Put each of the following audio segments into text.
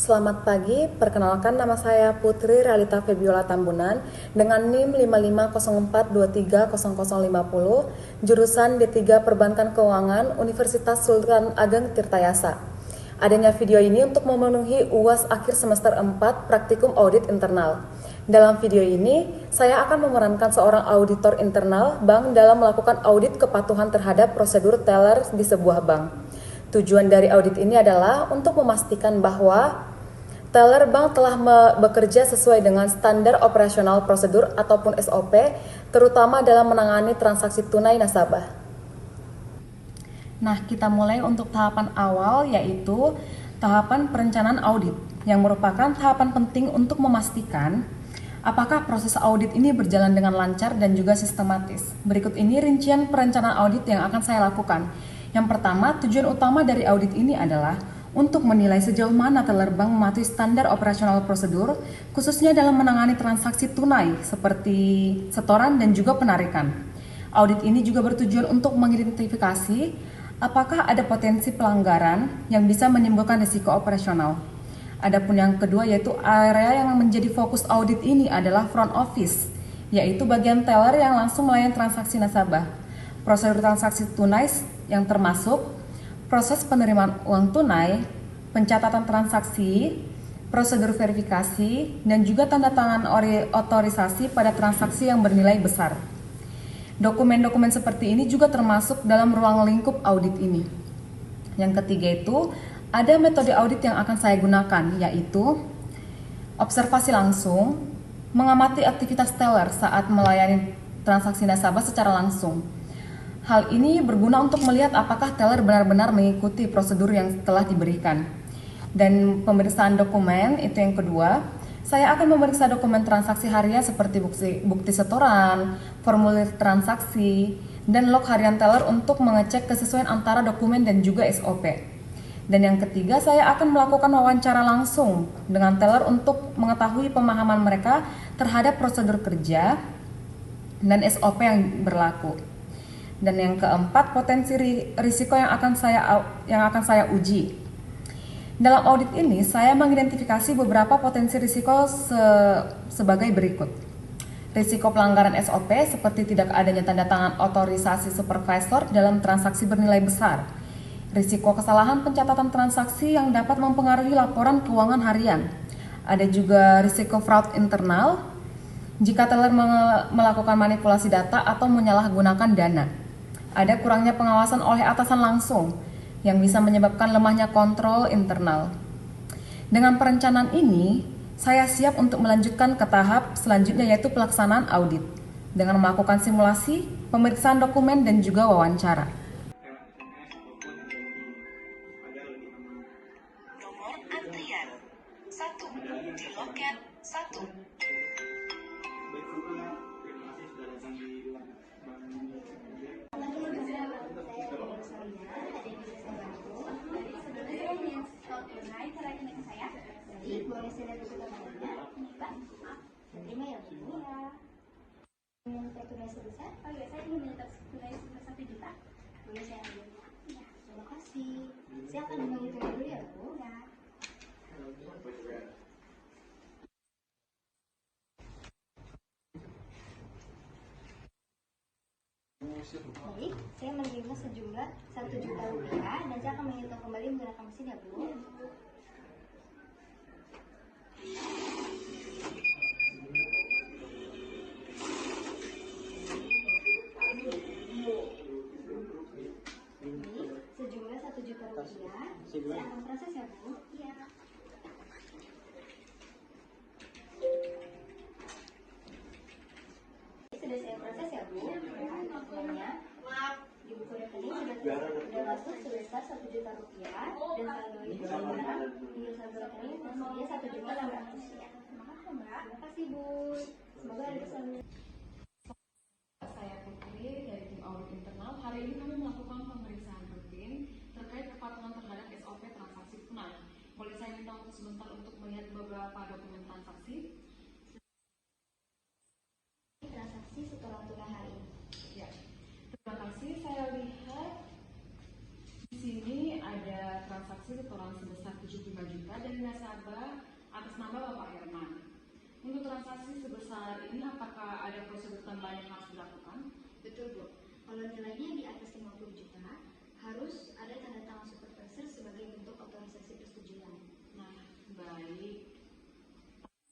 Selamat pagi, perkenalkan nama saya Putri Realita Febiola Tambunan dengan NIM 5504230050, jurusan D3 Perbankan Keuangan Universitas Sultan Ageng Tirtayasa. Adanya video ini untuk memenuhi UAS akhir semester 4 praktikum audit internal. Dalam video ini, saya akan memerankan seorang auditor internal bank dalam melakukan audit kepatuhan terhadap prosedur teller di sebuah bank. Tujuan dari audit ini adalah untuk memastikan bahwa teller bank telah bekerja sesuai dengan standar operasional prosedur ataupun SOP, terutama dalam menangani transaksi tunai nasabah. Nah, kita mulai untuk tahapan awal, yaitu tahapan perencanaan audit, yang merupakan tahapan penting untuk memastikan apakah proses audit ini berjalan dengan lancar dan juga sistematis. Berikut ini rincian perencanaan audit yang akan saya lakukan. Yang pertama, tujuan utama dari audit ini adalah untuk menilai sejauh mana teller bank mematuhi standar operasional prosedur, khususnya dalam menangani transaksi tunai seperti setoran dan juga penarikan. Audit ini juga bertujuan untuk mengidentifikasi apakah ada potensi pelanggaran yang bisa menimbulkan risiko operasional. Adapun yang kedua, yaitu area yang menjadi fokus audit ini adalah front office, yaitu bagian teller yang langsung melayani transaksi nasabah. Prosedur transaksi tunai yang termasuk proses penerimaan uang tunai, pencatatan transaksi, prosedur verifikasi, dan juga tanda tangan otorisasi pada transaksi yang bernilai besar. Dokumen-dokumen seperti ini juga termasuk dalam ruang lingkup audit ini. Yang ketiga itu, ada metode audit yang akan saya gunakan, yaitu observasi langsung, mengamati aktivitas teller saat melayani transaksi nasabah secara langsung. Hal ini berguna untuk melihat apakah teller benar-benar mengikuti prosedur yang telah diberikan. Dan pemeriksaan dokumen itu yang kedua, saya akan memeriksa dokumen transaksi harian seperti bukti setoran, formulir transaksi, dan log harian teller untuk mengecek kesesuaian antara dokumen dan juga SOP. Dan yang ketiga, saya akan melakukan wawancara langsung dengan teller untuk mengetahui pemahaman mereka terhadap prosedur kerja dan SOP yang berlaku. Dan yang keempat, potensi risiko yang akan saya uji. Dalam audit ini, saya mengidentifikasi beberapa potensi risiko sebagai berikut. Risiko pelanggaran SOP seperti tidak adanya tanda tangan otorisasi supervisor dalam transaksi bernilai besar. Risiko kesalahan pencatatan transaksi yang dapat mempengaruhi laporan keuangan harian. Ada juga risiko fraud internal jika teller melakukan manipulasi data atau menyalahgunakan dana. Ada kurangnya pengawasan oleh atasan langsung yang bisa menyebabkan lemahnya kontrol internal. Dengan perencanaan ini, saya siap untuk melanjutkan ke tahap selanjutnya, yaitu pelaksanaan audit dengan melakukan simulasi, pemeriksaan dokumen, dan juga wawancara. Nomor antrian 1 di loket 1. Jadi boleh saya lihat dulu gambarnya, ini Pak. Terima ya Bu. Menyetor tunai sebesar? Oh iya, saya ingin menyetor tunai sebesar 1 juta. Boleh saya ambil? Ya, terima kasih. Saya akan menghitung dulu ya Bu. Ya. Baik, saya menerima sejumlah 1 juta rupiah dan saya akan menghitung kembali menggunakan mesin ya Bu. Sejumlah 1 juta rupiah. Saya akan proses ya Bu. Iya. Sudah saya proses ya Bu. Uangnya di buku rekening sudah masuk sebesar 1 juta rupiah dan saldo itu sekarang hingga saldo rekening tersedia 1.600.000 ya. Terima kasih Mbak. Terima kasih Bu. Semoga ada keselamatan. Saya Putri dari tim audit internal. Hari ini kami melakukan pemeriksaan rutin terkait kepatuhan terhadap SOP transaksi tunai. Boleh saya minta untuk sebentar untuk melihat beberapa dokumen transaksi? Transaksi setoran tunai hari ini. Ya, terima kasih. Saya lihat di sini ada transaksi setoran sebesar 75 juta dari nasabah nama Bapak Herman. Untuk transaksi sebesar ini, apakah ada prosedur tambahan yang harus dilakukan? Betul, Bu. Kalau nilainya di atas 50 juta, harus ada tanda tangan supervisor sebagai bentuk otorisasi persetujuan. Nah, baik.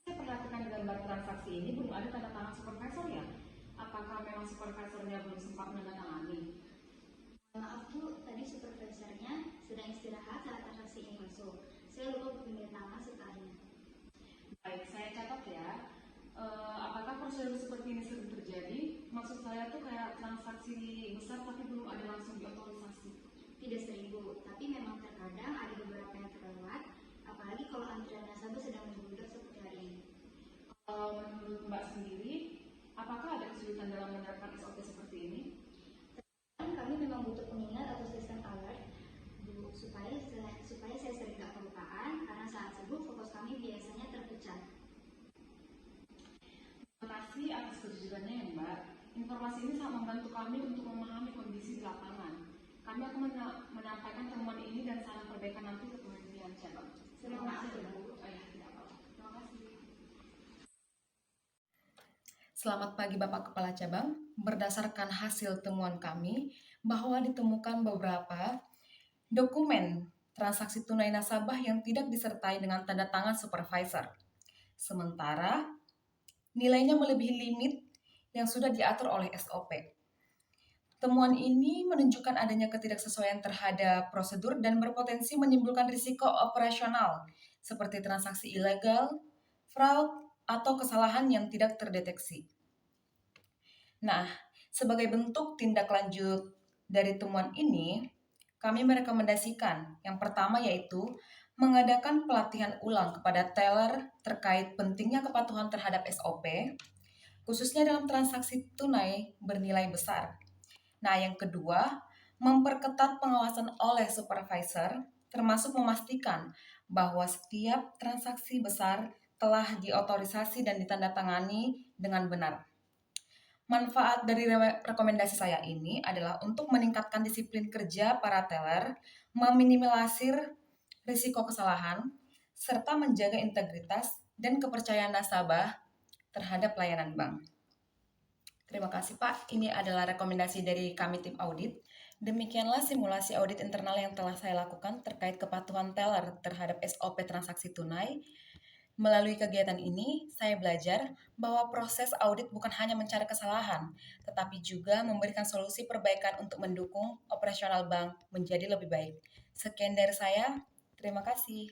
Saya perhatikan di gambar transaksi ini belum ada tanda tangan supervisor ya? Apakah memang supervisornya belum sempat menandatangani? Maaf Bu, tadi supervisornya sedang istirahat saat transaksi ini masuk. Saya lupa berpindah tangan setelahnya. Baik, saya catat ya. Apakah prosedur seperti ini sering terjadi? Maksud saya tuh kayak transaksi besar tapi belum ada langsung diotorisasi. Tidak sering Bu, tapi memang terkadang ada beberapa yang terlewat, apalagi kalau antrian nasabah sedang membludak seperti hari ini. Kalau menurut Mbak sendiri, apakah ada kesulitan dalam menerapkan SOP seperti ini? Kami memang butuh pengingat atau sistem alert Bu, supaya saya sering tidak kelupaan karena saat sibuk fokus kami biasanya terpecah. Terima kasih atas kejujurannya ya Mbak. Informasi ini sangat membantu kami untuk memahami kondisi di lapangan. Kami akan menyampaikan temuan ini dan saran perbaikan nanti ke pemimpinan cabang. Terima kasih, Bu. Tidak apa-apa. Terima kasih. Selamat pagi Bapak Kepala Cabang. Berdasarkan hasil temuan kami bahwa ditemukan beberapa dokumen transaksi tunai nasabah yang tidak disertai dengan tanda tangan supervisor. Sementara nilainya melebihi limit yang sudah diatur oleh SOP. Temuan ini menunjukkan adanya ketidaksesuaian terhadap prosedur dan berpotensi menimbulkan risiko operasional seperti transaksi ilegal, fraud, atau kesalahan yang tidak terdeteksi. Nah, sebagai bentuk tindak lanjut dari temuan ini, kami merekomendasikan yang pertama yaitu mengadakan pelatihan ulang kepada teller terkait pentingnya kepatuhan terhadap SOP, khususnya dalam transaksi tunai bernilai besar. Nah, yang kedua, memperketat pengawasan oleh supervisor, termasuk memastikan bahwa setiap transaksi besar telah diotorisasi dan ditandatangani dengan benar. Manfaat dari rekomendasi saya ini adalah untuk meningkatkan disiplin kerja para teller, meminimalisir risiko kesalahan, serta menjaga integritas dan kepercayaan nasabah terhadap layanan bank. Terima kasih Pak, ini adalah rekomendasi dari kami tim audit. Demikianlah simulasi audit internal yang telah saya lakukan terkait kepatuhan teller terhadap SOP transaksi tunai. Melalui kegiatan ini, saya belajar bahwa proses audit bukan hanya mencari kesalahan, tetapi juga memberikan solusi perbaikan untuk mendukung operasional bank menjadi lebih baik. Sekian dari saya, terima kasih.